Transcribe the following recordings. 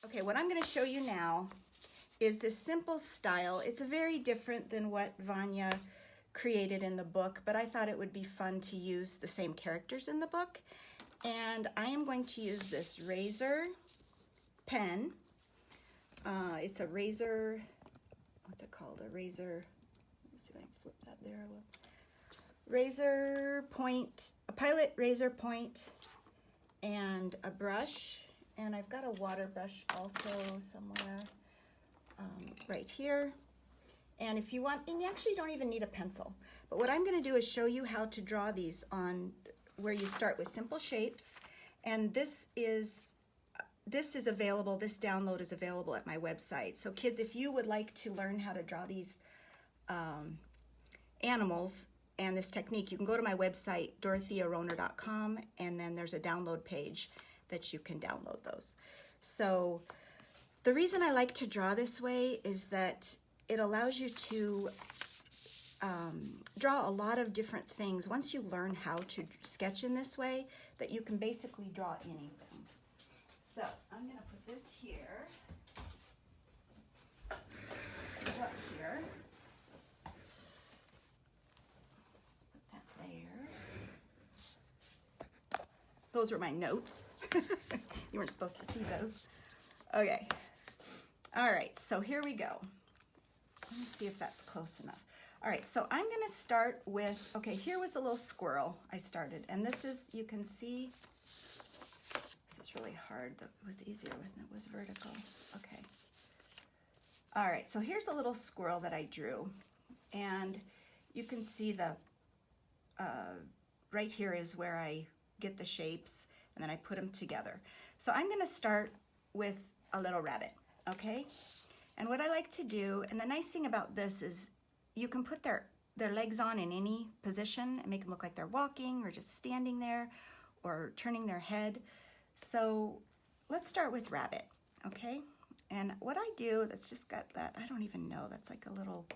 Okay, what I'm going to show you now is this simple style. It's very different than what Vanya created in the book, but I thought it would be fun to use the same characters in the book. And I am going to use this razor pen. It's a razor, what's it called? A razor, let me see if I can flip that there. Razor point, a Pilot razor point, and a brush. And I've got a water brush also somewhere right here. And if you want, and you actually don't even need a pencil. But what I'm going to do is show you how to draw these on where you start with simple shapes. And this is available, this download is available at my website. So kids, if you would like to learn how to draw these animals and this technique, you can go to my website, dorothiarohner.com, and then there's a download page that you can download those. So the reason I like to draw this way is that it allows you to draw a lot of different things. Once you learn how to sketch in this way, that you can basically draw anything. So I'm going to put this here, up here. Let's put that there. Those were my notes. You weren't supposed to see those. Okay. All right, so here we go. Let me see if that's close enough. All right, so I'm going to start with, okay, here was a little squirrel I started. And this is, you can see, this is really hard. It was easier when it was vertical. Okay. All right, so here's a little squirrel that I drew. And you can see the, right here is where I get the shapes, and then I put them together. So I'm going to start with a little rabbit, okay? And what I like to do, and the nice thing about this is you can put their legs on in any position and make them look like they're walking or just standing there or turning their head. So let's start with rabbit, okay? And what I do, that's just got that, I don't even know, that's like a little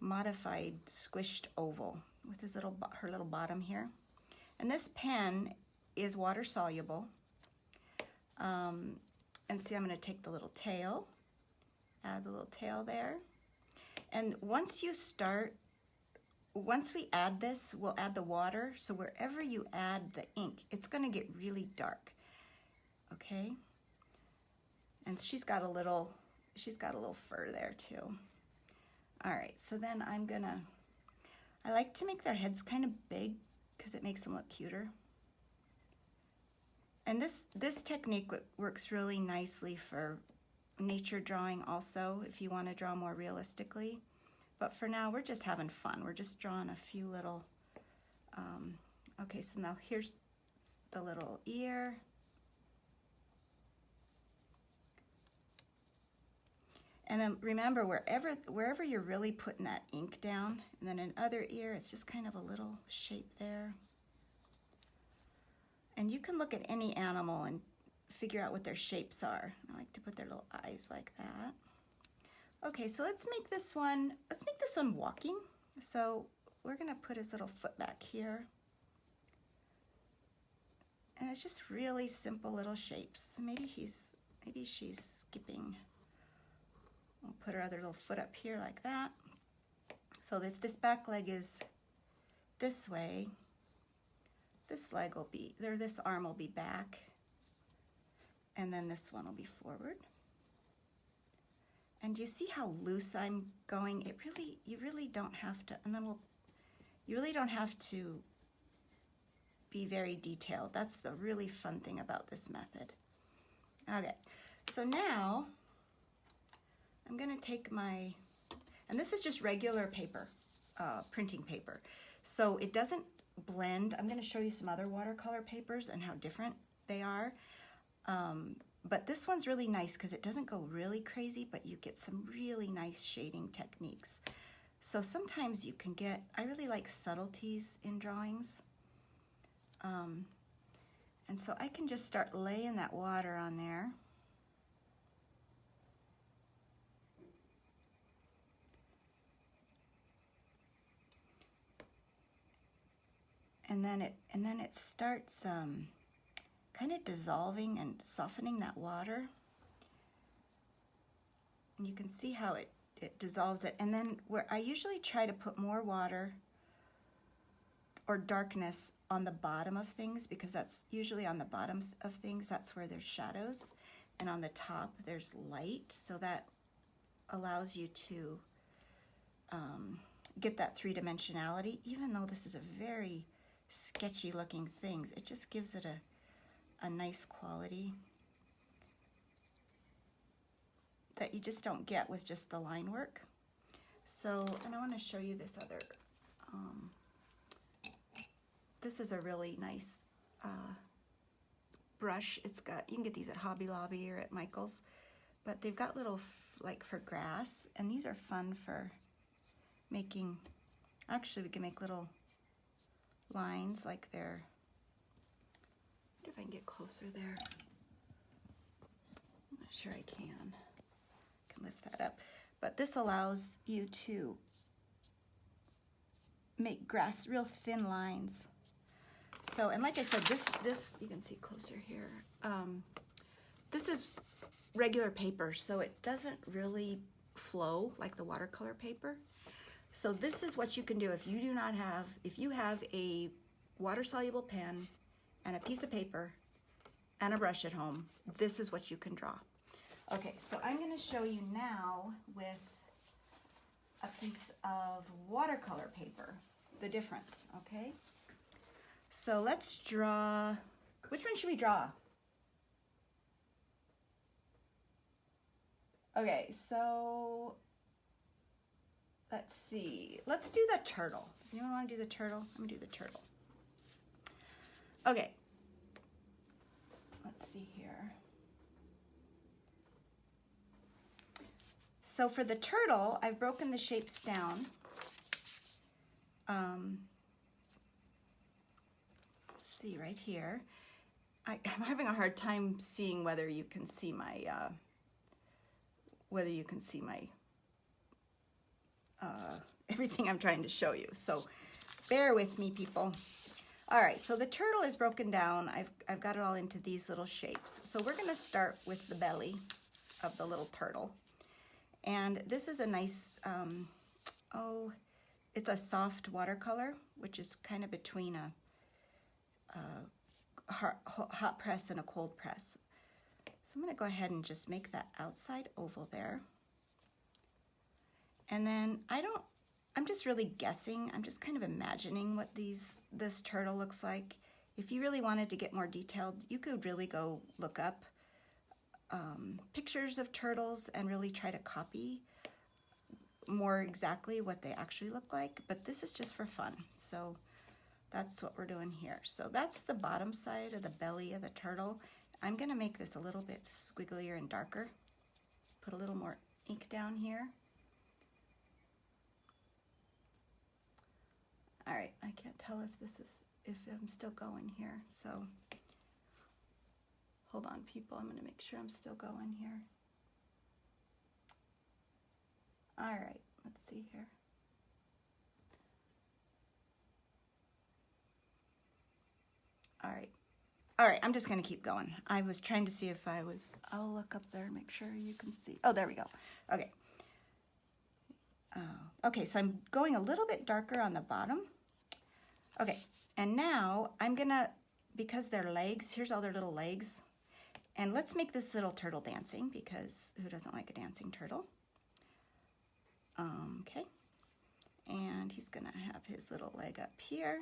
modified squished oval with his little, her little bottom here. And this pen is water soluble. And see, I'm going to take the little tail, add the little tail there. And once we add this, we'll add the water. So wherever you add the ink, it's going to get really dark. Okay? And she's got a little fur there too. All right, so then I like to make their heads kind of big because it makes them look cuter. And this technique works really nicely for nature drawing also, if you want to draw more realistically. But for now, we're just having fun. We're just drawing a few little, okay, so now here's the little ear. And then remember, wherever you're really putting that ink down, and then another ear, it's just kind of a little shape there. And you can look at any animal and figure out what their shapes are. I like to put their little eyes like that. Okay, so let's make this one walking. So we're gonna put his little foot back here. And it's just really simple little shapes. Maybe she's skipping. We'll put her other little foot up here like that. So if this back leg is this way, this leg will be, this arm will be back, and then this one will be forward. And you see how loose I'm going? You really don't have to, and then you really don't have to be very detailed. That's the really fun thing about this method. Okay, so now I'm gonna take and this is just regular paper, printing paper. So it doesn't blend. I'm gonna show you some other watercolor papers and how different they are. But this one's really nice because it doesn't go really crazy, but you get some really nice shading techniques. So sometimes you can get, I really like subtleties in drawings. And so I can just start laying that water on there. And then it starts kind of dissolving and softening that water. And you can see how it dissolves it. And then where I usually try to put more water or darkness on the bottom of things, because that's usually on the bottom of things, that's where there's shadows. And on the top there's light, so that allows you to get that three-dimensionality. Even though this is a very sketchy looking thing, it just gives it a nice quality that you just don't get with just the line work. So, and I want to show you this other, this is a really nice brush. It's got, you can get these at Hobby Lobby or at Michael's, but they've got little, like for grass, and these are fun for making, actually we can make little lines like they're, I wonder if I can get closer there. I'm not sure I can lift that up, but this allows you to make grass, real thin lines. So, and like I said, this you can see closer here. This is regular paper, so it doesn't really flow like the watercolor paper. So this is what you can do if you do not have, if you have a water-soluble pen and a piece of paper and a brush at home, this is what you can draw. Okay, so I'm going to show you now with a piece of watercolor paper, the difference, okay? So let's draw, which one should we draw? Okay, so let's see. Let's do the turtle. Does anyone want to do the turtle? I'm going to do the turtle. Okay. Let's see here. So for the turtle, I've broken the shapes down. Let's see right here. I'm having a hard time seeing whether you can see my everything I'm trying to show you. So bear with me, people. All right, so the turtle is broken down. I've got it all into these little shapes. So we're gonna start with the belly of the little turtle. And this is a nice, it's a soft watercolor, which is kind of between a hot press and a cold press. So I'm going to go ahead and just make that outside oval there. And then I'm just really guessing. I'm just kind of imagining what this turtle looks like. If you really wanted to get more detailed, you could really go look up pictures of turtles and really try to copy more exactly what they actually look like. But this is just for fun. So that's what we're doing here. So that's the bottom side of the belly of the turtle. I'm going to make this a little bit squigglier and darker. Put a little more ink down here. All right, I can't tell if I'm still going here. So hold on, people. I'm going to make sure I'm still going here. All right, let's see here. All right, I'm just going to keep going. I was trying to see if I'll look up there and make sure you can see. Oh, there we go. Okay. Okay, so I'm going a little bit darker on the bottom. Okay, and now I'm going to, because they're legs, here's all their little legs. And let's make this little turtle dancing, because who doesn't like a dancing turtle? Okay, and he's going to have his little leg up here.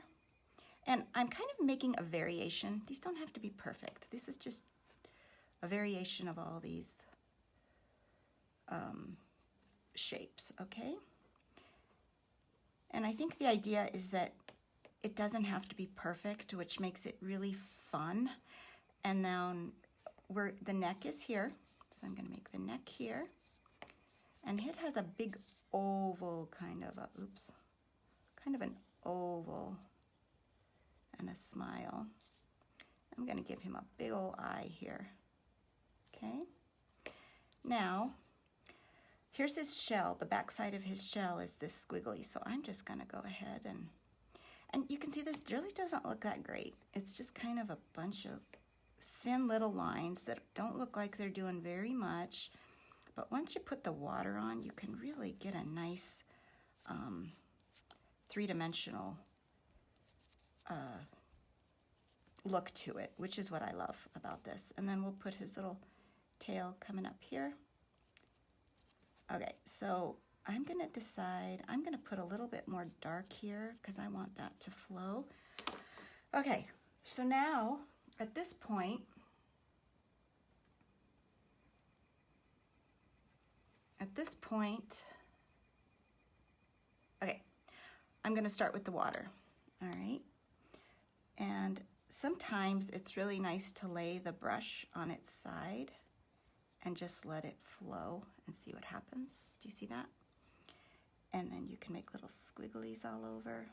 And I'm kind of making a variation. These don't have to be perfect. This is just a variation of all these shapes, okay? And I think the idea is that it doesn't have to be perfect, which makes it really fun. And then the neck is here. So I'm gonna make the neck here. And it has a big oval kind of an oval and a smile. I'm going to give him a big old eye here. Okay. Now, here's his shell. The back side of his shell is this squiggly. So I'm just going to go ahead and you can see this really doesn't look that great. It's just kind of a bunch of thin little lines that don't look like they're doing very much. But once you put the water on, you can really get a nice three-dimensional look to it, which is what I love about this. And then we'll put his little tail coming up here. Okay, so I'm going to decide, I'm going to put a little bit more dark here because I want that to flow. Okay, so now at this point, okay, I'm going to start with the water, all right? And sometimes it's really nice to lay the brush on its side and just let it flow and see what happens. Do you see that? And then you can make little squigglies all over.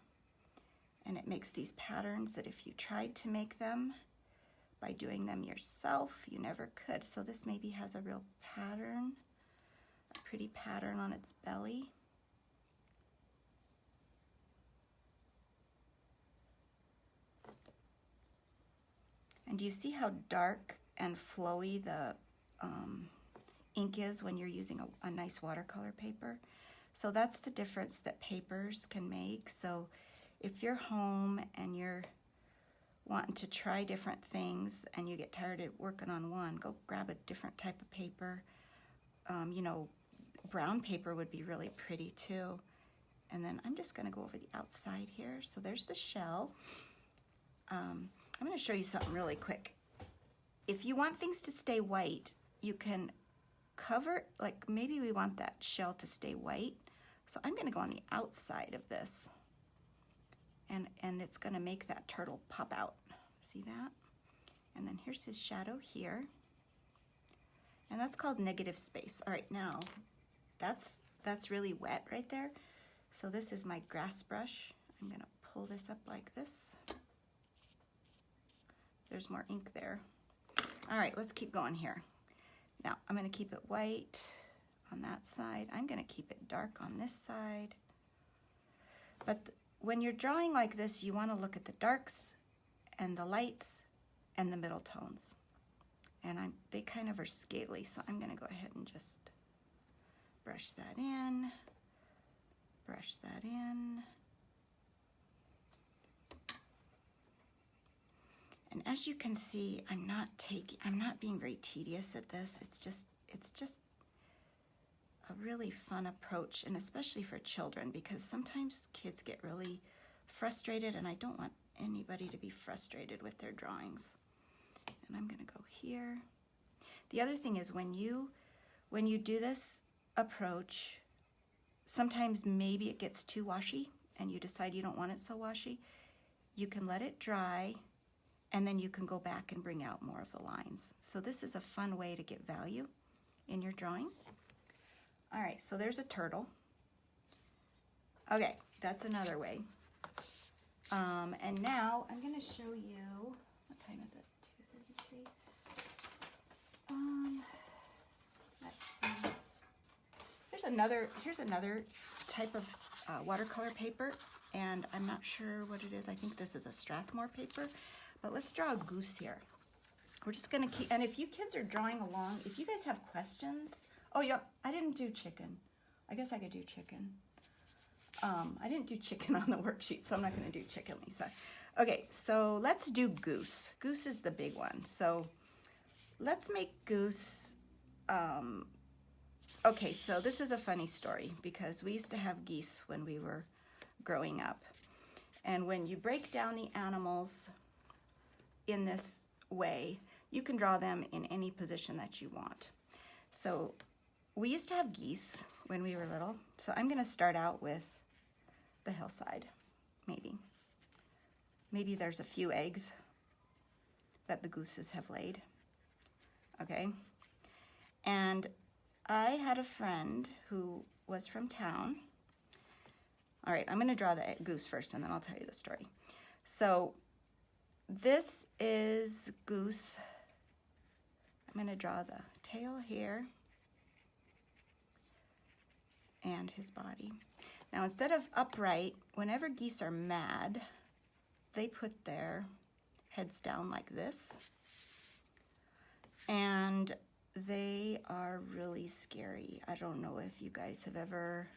And it makes these patterns that if you tried to make them by doing them yourself, you never could. So this maybe has a real pattern, a pretty pattern on its belly. And do you see how dark and flowy the ink is when you're using a nice watercolor paper? So that's the difference that papers can make. So if you're home and you're wanting to try different things and you get tired of working on one, go grab a different type of paper. You know, brown paper would be really pretty too. And then I'm just going to go over the outside here. So there's the shell. I'm going to show you something really quick. If you want things to stay white, you can cover, like maybe we want that shell to stay white. So I'm going to go on the outside of this. And it's going to make that turtle pop out. See that? And then here's his shadow here. And that's called negative space. All right, now that's really wet right there. So this is my grass brush. I'm going to pull this up like this. There's more ink there. All right, let's keep going here. Now I'm going to keep it white on that side. I'm going to keep it dark on this side. But when you're drawing like this, you want to look at the darks and the lights and the middle tones. And they kind of are scaly, so I'm going to go ahead and just brush that in, brush that in. And as you can see, I'm not being very tedious at this. It's just a really fun approach, and especially for children, because sometimes kids get really frustrated, and I don't want anybody to be frustrated with their drawings. And I'm going to go here. The other thing is when you do this approach, sometimes maybe it gets too washy and you decide you don't want it so washy. You can let it dry, and then you can go back and bring out more of the lines. So this is a fun way to get value in your drawing. All right, so there's a turtle. Okay, that's another way. And now I'm going to show you, what time is it? 2:33. Let's see. Here's another type of watercolor paper, and I'm not sure what it is. I think this is a Strathmore paper, but let's draw a goose here. We're just going to keep, and if you kids are drawing along, if you guys have questions, oh yeah, I didn't do chicken. I guess I could do chicken. I didn't do chicken on the worksheet, so I'm not going to do chicken, Lisa. Okay, so let's do goose. Goose is the big one. So let's make goose. Okay, so this is a funny story because we used to have geese when we were growing up. And when you break down the animals in this way, you can draw them in any position that you want. So we used to have geese when we were little. So I'm going to start out with the hillside, maybe. Maybe there's a few eggs that the gooses have laid. Okay. And I had a friend who was from town. All right, I'm going to draw the goose first, and then I'll tell you the story. So this is goose. I'm going to draw the tail here and his body. Now, instead of upright, whenever geese are mad, they put their heads down like this. And they are really scary. I don't know if you guys have ever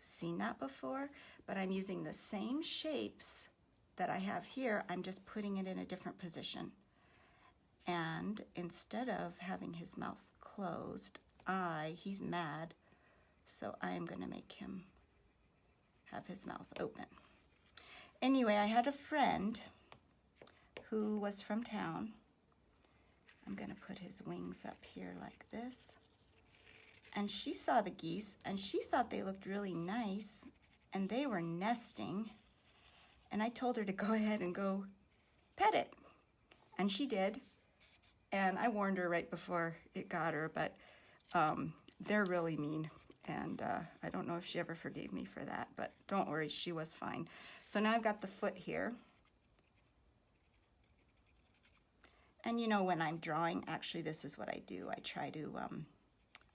seen that before, but I'm using the same shapes that I have here. I'm just putting it in a different position. And instead of having his mouth closed, he's mad, so I'm gonna make him have his mouth open. Anyway, I had a friend who was from town. I'm gonna put his wings up here like this. And she saw the geese and she thought they looked really nice and they were nesting. And I told her to go ahead and go pet it. And she did. And I warned her right before it got her, but they're really mean. And I don't know if she ever forgave me for that, but don't worry, she was fine. So now I've got the foot here. And you know, when I'm drawing, actually this is what I do. I try to,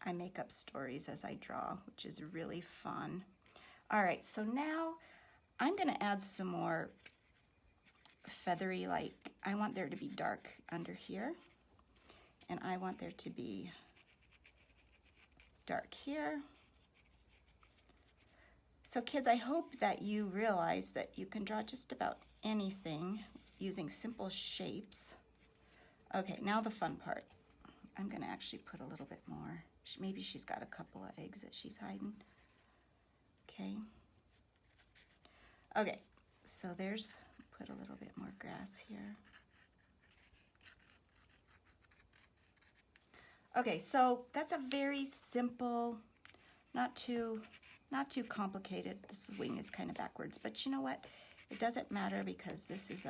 I make up stories as I draw, which is really fun. All right, so now I'm gonna add some more feathery, like I want there to be dark under here. And I want there to be dark here. So kids, I hope that you realize that you can draw just about anything using simple shapes. Okay, now the fun part. I'm gonna actually put a little bit more. Maybe she's got a couple of eggs that she's hiding. Okay. Okay, so there's, put a little bit more grass here. Okay, so that's a very simple, not too complicated. This wing is kind of backwards, but you know what? It doesn't matter because this is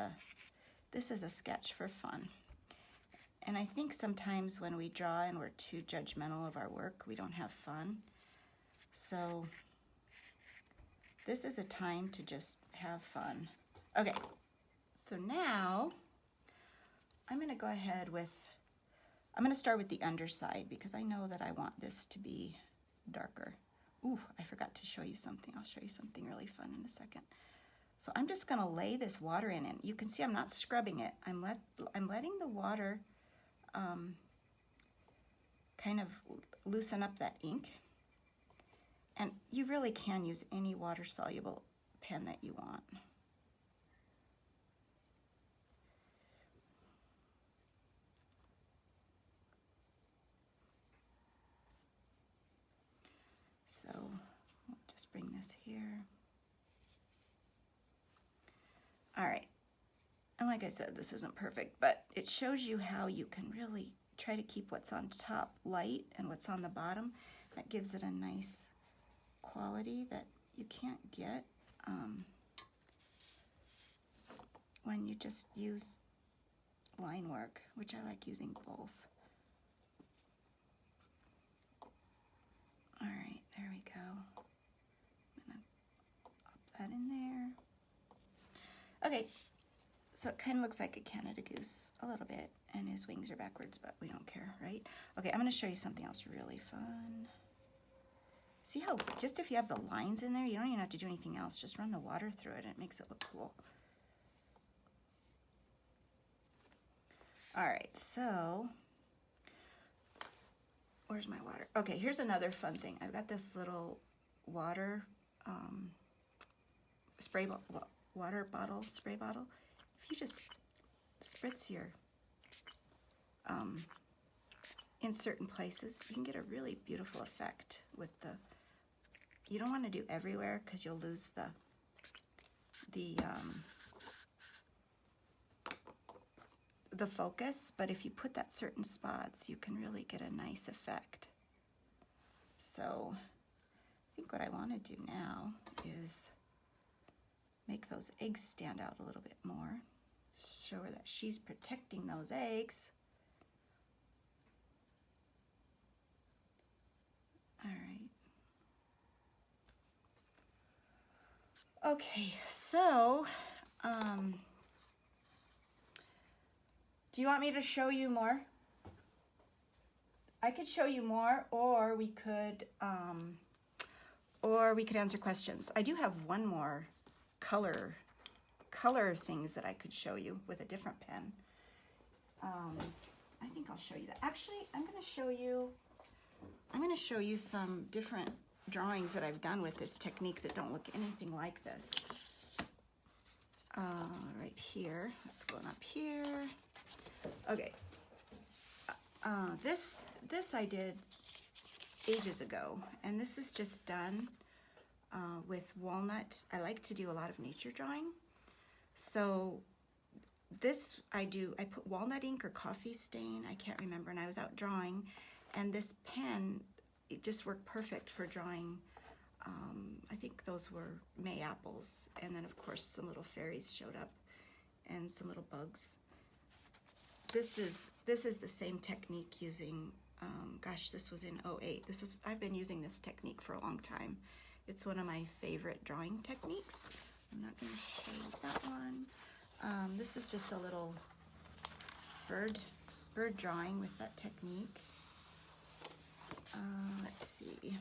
a sketch for fun. And I think sometimes when we draw and we're too judgmental of our work, we don't have fun. So this is a time to just have fun. Okay, so now I'm gonna go ahead with, I'm gonna start with the underside because I know that I want this to be darker. Ooh, I forgot to show you something. I'll show you something really fun in a second. So I'm just gonna lay this water in, and you can see I'm not scrubbing it. I'm letting the water kind of loosen up that ink. And you really can use any water-soluble pen that you want. So we'll just bring this here. All right. And like I said, this isn't perfect, but it shows you how you can really try to keep what's on top light and what's on the bottom. That gives it a nice quality that you can't get when you just use line work, which I like using both. All right, there we go. I'm gonna pop that in there. Okay. So it kind of looks like a Canada goose a little bit, and his wings are backwards, but we don't care, right? Okay, I'm gonna show you something else really fun. See how, just if you have the lines in there, you don't even have to do anything else. Just run the water through it and it makes it look cool. All right, so, where's my water? Okay, here's another fun thing. I've got this little water spray bottle. If you just spritz your in certain places, you can get a really beautiful effect with the, you don't want to do everywhere because you'll lose the focus, but if you put that certain spots, you can really get a nice effect. So I think what I want to do now is make those eggs stand out a little bit more. Show her that she's protecting those eggs. All right. Okay, so do you want me to show you more? I could show you more, or we could answer questions. I do have one more color things that I could show you with a different pen. I think I'll show you that. Actually, I'm going to show you some different drawings that I've done with this technique that don't look anything like this. Right here, let's go up here. Okay, this I did ages ago, and this is just done with walnut. I like to do a lot of nature drawing, so this I put walnut ink or coffee stain, I can't remember, and I was out drawing, and this pen, it just worked perfect for drawing. I think those were May apples, and then of course some little fairies showed up and some little bugs. This is the same technique using, gosh, this was in 08. I've been using this technique for a long time. It's one of my favorite drawing techniques. I'm not going to show you that one. This is just a little bird drawing with that technique. Let's see.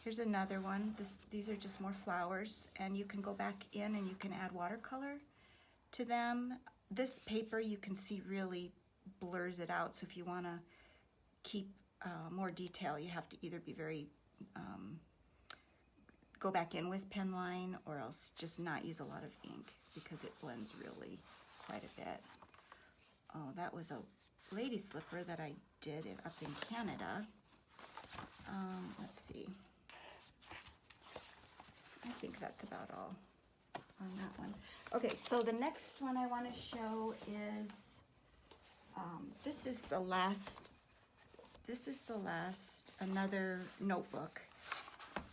Here's another one. These are just more flowers, and you can go back in and you can add watercolor to them. This paper, you can see, really blurs it out, so if you want to keep more detail, you have to either be very go back in with pen line, or else just not use a lot of ink, because it blends really quite a bit. Oh, that was a lady slipper that I did up in Canada. Let's see. I think that's about all on that one. Okay, so the next one I want to show is, this is the last, another notebook.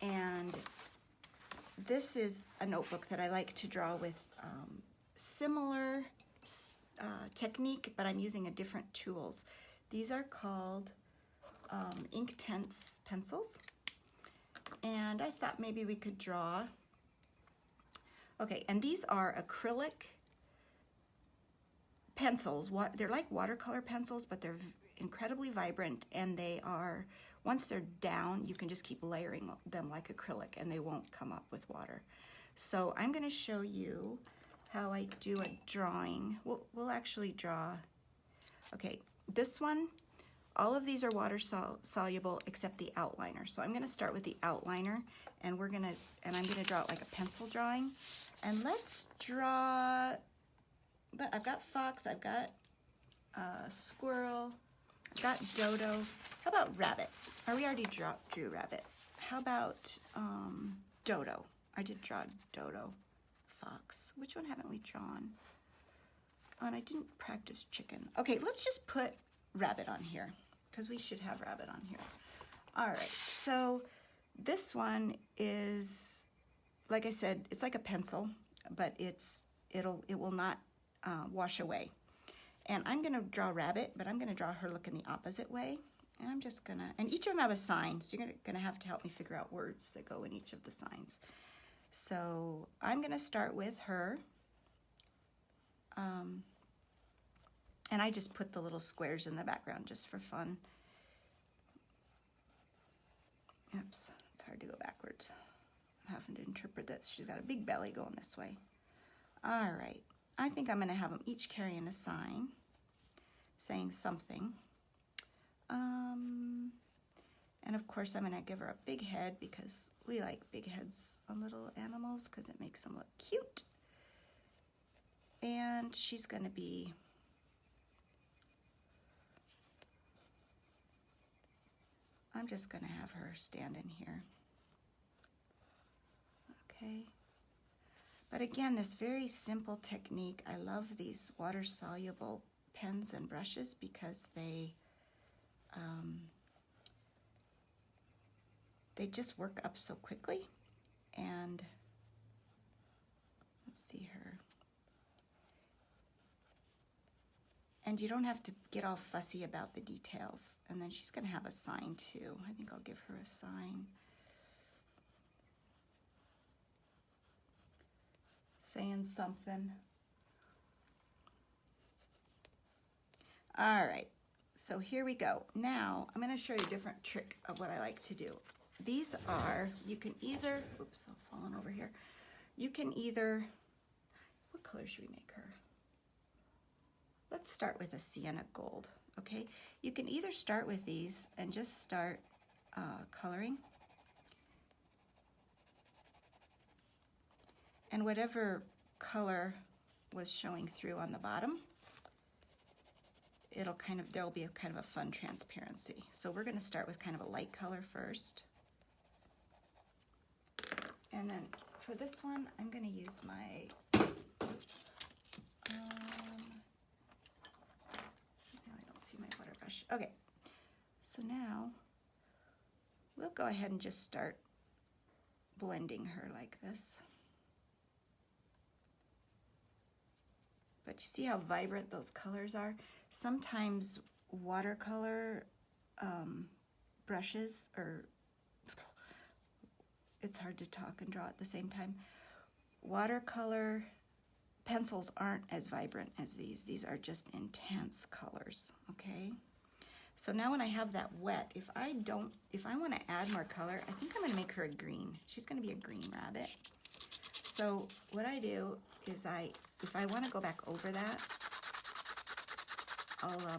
And this is a notebook that I like to draw with similar technique, but I'm using a different tools. These are called Inktense Pencils. And I thought maybe we could draw. Okay, and these are acrylic pencils. They're like watercolor pencils, but they're incredibly vibrant, and they are, once they're down, you can just keep layering them like acrylic and they won't come up with water. So I'm going to show you how I do a drawing. We'll actually draw, okay, this one, all of these are water soluble except the outliner. So I'm going to start with the outliner, and I'm going to draw it like a pencil drawing. And let's draw, I've got fox, I've got squirrel, I've got dodo. How about rabbit? Or we already drew rabbit. How about dodo? I did draw dodo. Fox. Which one haven't we drawn? Oh, and I didn't practice chicken. Okay, let's just put rabbit on here, because we should have rabbit on here. All right, so this one is, like I said, it's like a pencil, but it will not wash away. And I'm gonna draw rabbit, but I'm gonna draw her looking the opposite way. And I'm just gonna, and each of them have a sign, so you're gonna have to help me figure out words that go in each of the signs. So I'm gonna start with her. And I just put the little squares in the background just for fun. Oops, it's hard to go backwards. I'm having to interpret that she's got a big belly going this way. All right, I think I'm gonna have them each carrying a sign saying something. And of course I'm gonna give her a big head, because we like big heads on little animals because it makes them look cute. And she's gonna be, I'm just gonna have her stand in here. Okay. But again, this very simple technique, I love these water-soluble pens and brushes because they just work up so quickly. And let's see her. And you don't have to get all fussy about the details. And then she's gonna have a sign too. I think I'll give her a sign saying something. All right, so here we go. Now I'm gonna show you a different trick of what I like to do. These are, you can either, oops, I'm falling over here. You can either, what color should we make her? let's start with a sienna gold, okay? You can either start with these and just start coloring. And whatever color was showing through on the bottom, there'll be a kind of a fun transparency. So we're gonna start with kind of a light color first. And then for this one, I'm gonna use my, I don't see my water brush. Okay, so now we'll go ahead and just start blending her like this. But you see how vibrant those colors are? Sometimes watercolor brushes, or it's hard to talk and draw at the same time. Watercolor pencils aren't as vibrant as these. These are just intense colors, okay? So now when I have that wet, if I want to add more color, I think I'm gonna make her a green. She's gonna be a green rabbit. So what I do is if I want to go back over that, I'll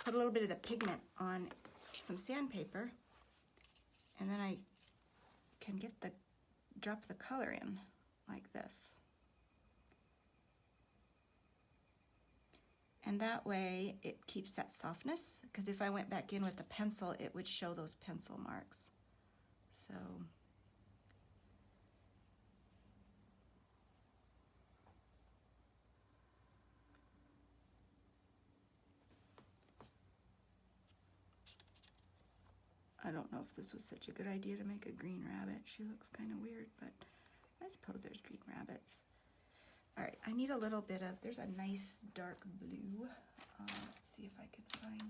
put a little bit of the pigment on some sandpaper, and then I can drop the color in like this. And that way it keeps that softness, because if I went back in with the pencil, it would show those pencil marks. So I don't know if this was such a good idea to make a green rabbit. She looks kind of weird, but I suppose there's green rabbits. All right, I need a little bit of, there's a nice dark blue. Let's see if I can find a,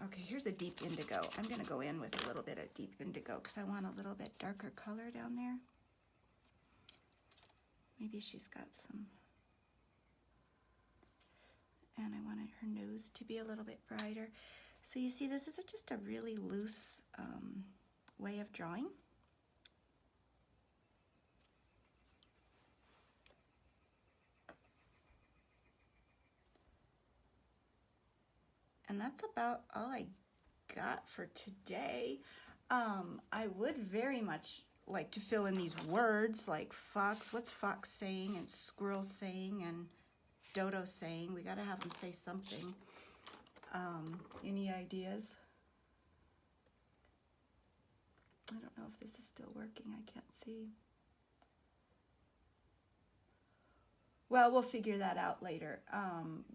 Okay, here's a deep indigo. I'm gonna go in with a little bit of deep indigo because I want a little bit darker color down there. Maybe she's got some, and I wanted her nose to be a little bit brighter. So you see, this is just a really loose way of drawing. And that's about all I got for today. I would very much like to fill in these words like fox. What's fox saying? And squirrel saying? And dodo saying? We gotta have them say something. Any ideas? I don't know if this is still working. I can't see. Well, we'll figure that out later.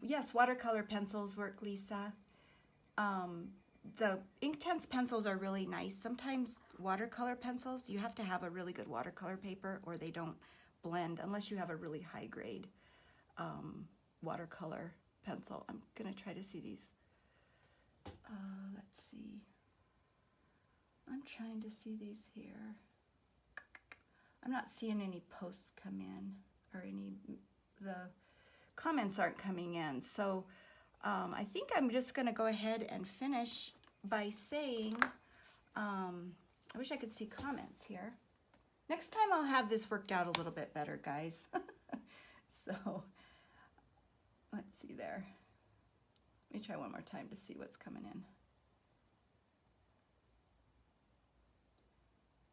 Yes, watercolor pencils work, Lisa. The Inktense pencils are really nice. Sometimes watercolor pencils, you have to have a really good watercolor paper or they don't blend unless you have a really high grade watercolor pencil. I'm gonna try to see these. Let's see. I'm trying to see these here. I'm not seeing any posts come in or the comments aren't coming in. So I think I'm just gonna go ahead and finish by saying, I wish I could see comments here. Next time I'll have this worked out a little bit better, guys. So let's see there. Let me try one more time to see what's coming in.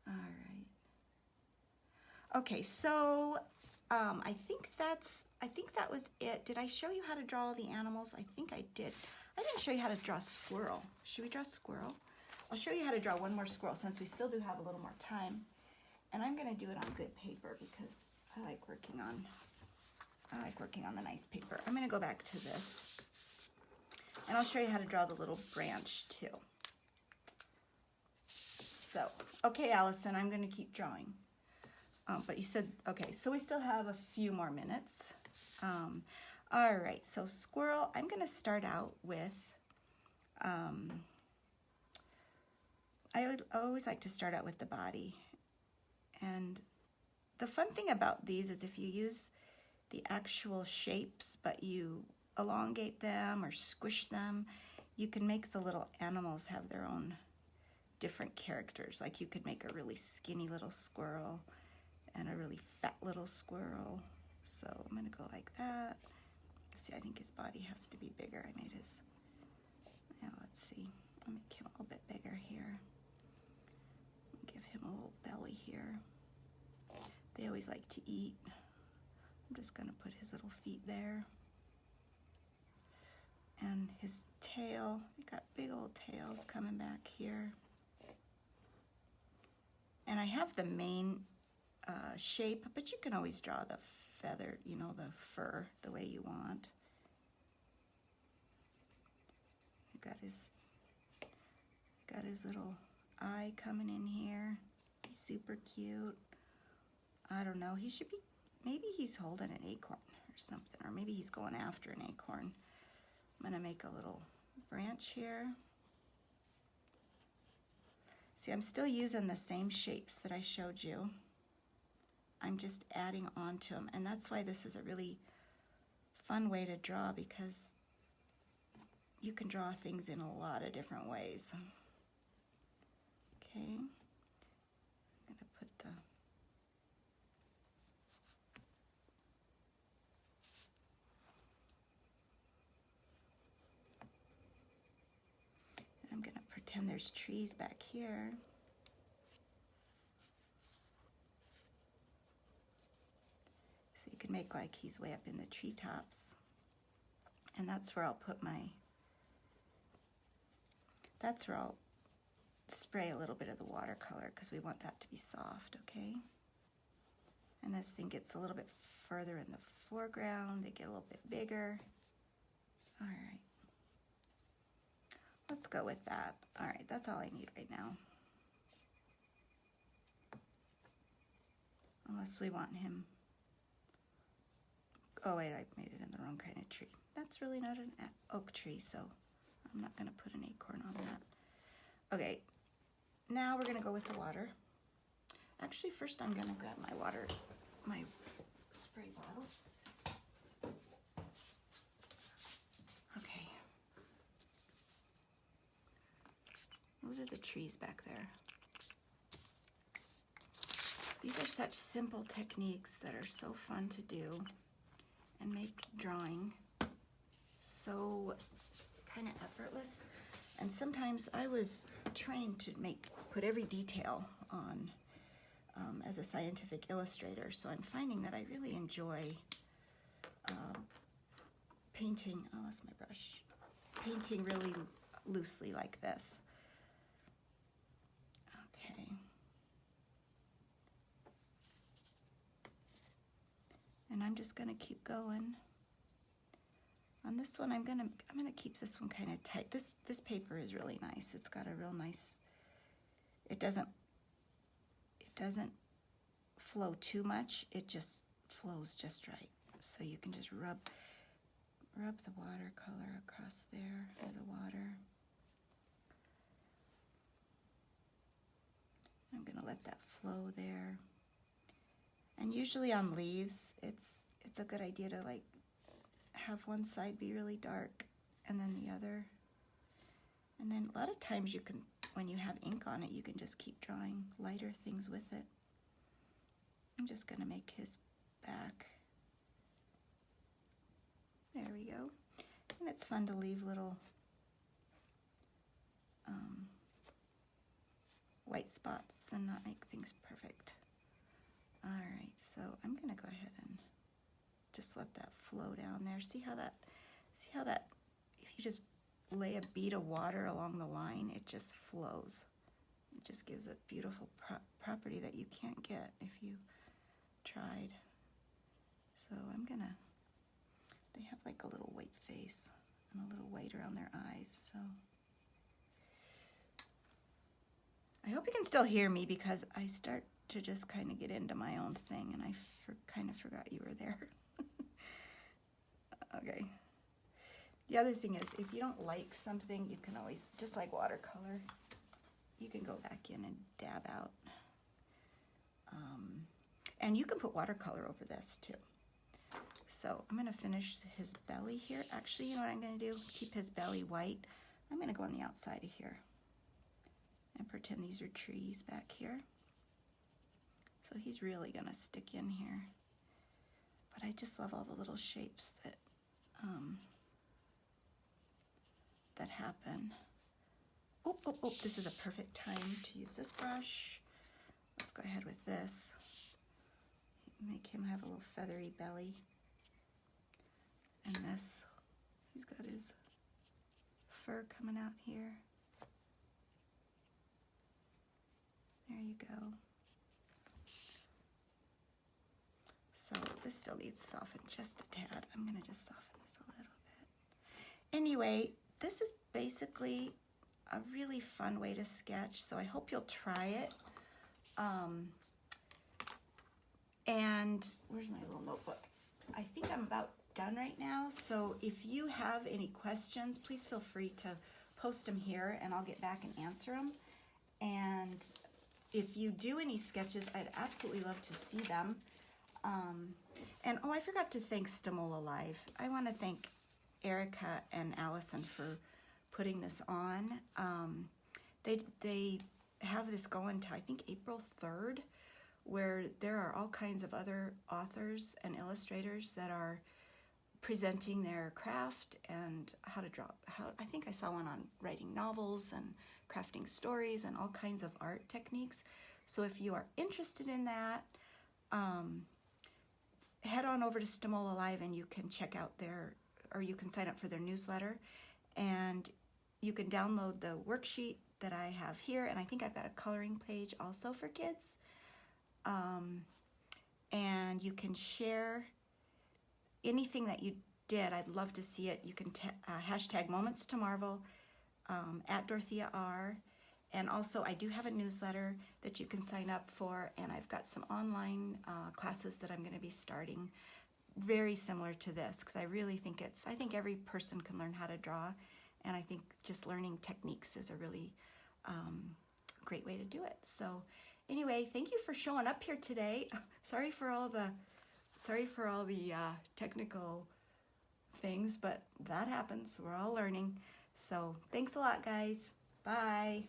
All right. Okay, so I think that was it. Did I show you how to draw all the animals? I think I did. I didn't show you how to draw squirrel. Should we draw squirrel? I'll show you how to draw one more squirrel since we still do have a little more time. And I'm gonna do it on good paper because I like working on the nice paper. I'm gonna go back to this and I'll show you how to draw the little branch too. So, okay, Allison, I'm gonna keep drawing. But you said, okay, so we still have a few more minutes. All right, so squirrel, I'm gonna start out with, I always like to start out with the body. And the fun thing about these is if you use the actual shapes, but you elongate them or squish them, you can make the little animals have their own different characters. Like you could make a really skinny little squirrel and a really fat little squirrel. So I'm gonna go like that. See, I think his body has to be bigger. I made his, now let's see, I'll make him a little bit bigger here. Give him a little belly here. They always like to eat. I'm just gonna put his little feet there. And his tail, he got big old tails coming back here. And I have the main shape, but you can always draw the feather, you know, the fur the way you want. Got his little eye coming in here. He's super cute. I don't know, he should be, maybe he's holding an acorn or something, or maybe he's going after an acorn. I'm gonna make a little branch here. See, I'm still using the same shapes that I showed you. I'm just adding on to them, and that's why this is a really fun way to draw, because you can draw things in a lot of different ways. Okay, I'm gonna put the I'm gonna pretend there's trees back here. So you can make like he's way up in the treetops. And that's where I'll put my, that's where I'll spray a little bit of the watercolor, because we want that to be soft, okay? And this thing gets a little bit further in the foreground, they get a little bit bigger. All right. Let's go with that. All right, that's all I need right now. Unless we want him, oh wait, I made it in the wrong kind of tree. That's really not an oak tree, so I'm not gonna put an acorn on that. Okay, now we're gonna go with the water. Actually, first I'm gonna grab my water, my spray bottle. Okay. Those are the trees back there. These are such simple techniques that are so fun to do and make drawing so kind of effortless. And sometimes I was trained to put every detail on as a scientific illustrator, so I'm finding that I really enjoy painting, oh, that's my brush, painting really loosely like this. Okay. And I'm just gonna keep going. On this one, I'm gonna keep this one kind of tight. This paper is really nice. It's got a real nice, it doesn't flow too much. It just flows just right. So you can just rub the watercolor across there, or the water. I'm gonna let that flow there. And usually on leaves, it's a good idea to like have one side be really dark and then the other. And then a lot of times you can, when you have ink on it, you can just keep drawing lighter things with it. I'm just gonna make his back. There we go. And it's fun to leave little white spots and not make things perfect. All right, so I'm gonna go ahead and just let that flow down there. See how that, if you just lay a bead of water along the line, it just flows. It just gives a beautiful property that you can't get if you tried. So I'm gonna, they have like a little white face and a little white around their eyes, so. I hope you can still hear me, because I start to just kind of get into my own thing, and I kind of forgot you were there. Okay. The other thing is, if you don't like something, you can always, just like watercolor, you can go back in and dab out. And you can put watercolor over this too. So I'm gonna finish his belly here. Actually, you know what I'm gonna do? Keep his belly white. I'm gonna go on the outside of here And pretend these are trees back here. So he's really gonna stick in here. But I just love all the little shapes that that happen. Oh, oh, oh, this is a perfect time to use this brush. Let's go ahead with this. Make him have a little feathery belly. And this, he's got his fur coming out here. There you go. So this still needs to soften just a tad. I'm gonna just soften this a little bit. Anyway, this is basically a really fun way to sketch, so I hope you'll try it. And where's my little notebook? I think I'm about done right now, so if you have any questions, please feel free to post them here and I'll get back and answer them. And if you do any sketches, I'd absolutely love to see them. And oh, I forgot to thank Stimola Live. I want to thank Erica and Allison for putting this on. They have this going to, I think, April 3rd, where there are all kinds of other authors and illustrators that are presenting their craft and how to draw. I think I saw one on writing novels and crafting stories and all kinds of art techniques. So if you are interested in that, head on over to Stimola Live and you can check out their, or you can sign up for their newsletter, and you can download the worksheet that I have here, and I think I've got a coloring page also for kids. And you can share anything that you did. I'd love to see it. You can hashtag Moments to Marvel at Dorothea R. And also I do have a newsletter that you can sign up for, and I've got some online classes that I'm going to be starting very similar to this, because I really think I think every person can learn how to draw, and I think just learning techniques is a really great way to do it. So anyway, thank you for showing up here today. Sorry for all the technical things, but that happens. We're all learning. So thanks a lot, guys. Bye.